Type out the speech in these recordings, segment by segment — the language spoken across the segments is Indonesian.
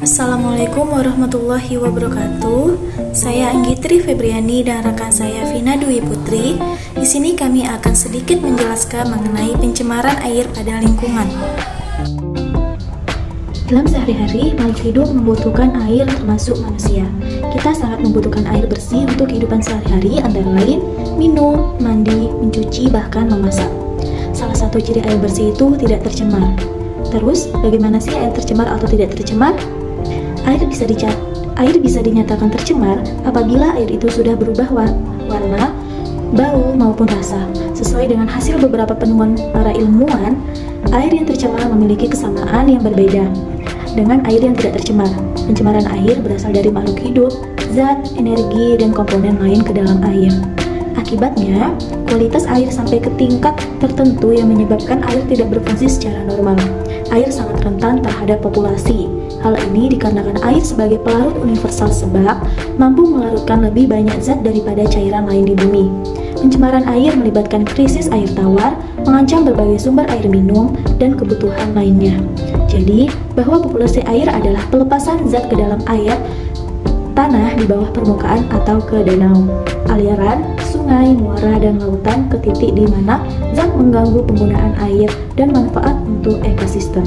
Assalamualaikum warahmatullahi wabarakatuh. Saya Anggitri Febriani dan rekan saya Vina Dwi Putri. Di sini kami akan sedikit menjelaskan mengenai pencemaran air pada lingkungan. Dalam sehari-hari, makhluk hidup membutuhkan air termasuk manusia. Kita sangat membutuhkan air bersih untuk kehidupan sehari-hari, antara lain minum, mandi, mencuci, bahkan memasak. Salah satu ciri air bersih itu tidak tercemar. Terus, bagaimana sih air tercemar atau tidak tercemar? Air bisa dinyatakan tercemar apabila air itu sudah berubah warna, bau, maupun rasa. Sesuai dengan hasil beberapa penemuan para ilmuwan, air yang tercemar memiliki kesamaan yang berbeda dengan air yang tidak tercemar. Pencemaran air berasal dari makhluk hidup, zat, energi, dan komponen lain ke dalam air. Akibatnya, kualitas air sampai ke tingkat tertentu yang menyebabkan air tidak berfungsi secara normal. Air sangat rentan terhadap populasi. Hal ini dikarenakan air sebagai pelarut universal sebab mampu melarutkan lebih banyak zat daripada cairan lain di bumi. Pencemaran air melibatkan krisis air tawar, mengancam berbagai sumber air minum, dan kebutuhan lainnya. Jadi, bahwa populasi air adalah pelepasan zat ke dalam air, tanah di bawah permukaan atau ke danau, aliran, sungai, muara, dan lautan ke titik di mana zat mengganggu penggunaan air dan manfaat untuk ekosistem.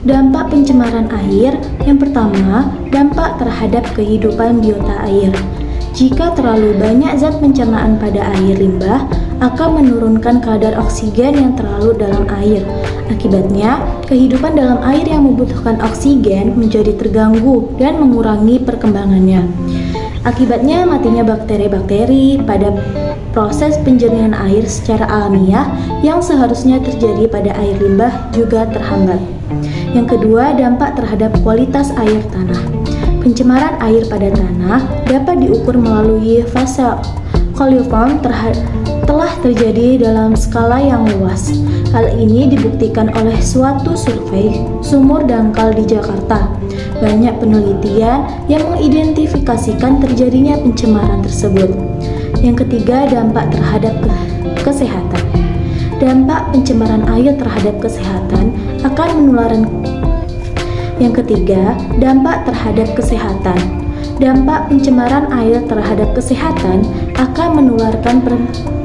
Dampak pencemaran air. Yang pertama, dampak terhadap kehidupan biota air. Jika terlalu banyak zat pencernaan pada air limbah, akan menurunkan kadar oksigen yang terlalu dalam air. Akibatnya, kehidupan dalam air yang membutuhkan oksigen menjadi terganggu dan mengurangi perkembangannya. Akibatnya, matinya bakteri-bakteri pada proses penjernihan air secara alamiah yang seharusnya terjadi pada air limbah juga terhambat. Yang kedua, dampak terhadap kualitas air tanah. Pencemaran air pada tanah dapat diukur melalui fase coliform telah terjadi dalam skala yang luas. Hal ini dibuktikan oleh suatu survei sumur dangkal di Jakarta. Banyak penelitian yang mengidentifikasikan terjadinya pencemaran tersebut. Yang ketiga, dampak terhadap kesehatan. Dampak pencemaran air terhadap kesehatan akan menularkan. Yang ketiga, dampak terhadap kesehatan. Dampak pencemaran air terhadap kesehatan akan menularkan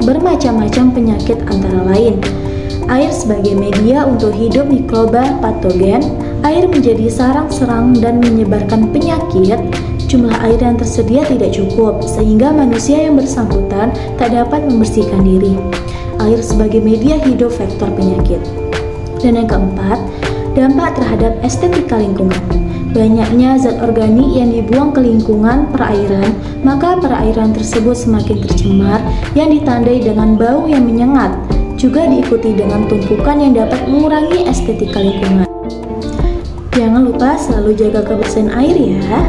bermacam-macam penyakit, antara lain air sebagai media untuk hidup mikroba patogen, air menjadi sarang-serang dan menyebarkan penyakit. Jumlah air yang tersedia tidak cukup sehingga manusia yang bersangkutan tak dapat membersihkan diri. Air sebagai media hidup vektor penyakit. Dan yang keempat, dampak terhadap estetika lingkungan. Banyaknya zat organik yang dibuang ke lingkungan perairan, maka perairan tersebut semakin tercemar yang ditandai dengan bau yang menyengat, juga diikuti dengan tumpukan yang dapat mengurangi estetika lingkungan. Jangan lupa selalu jaga kebersihan air ya.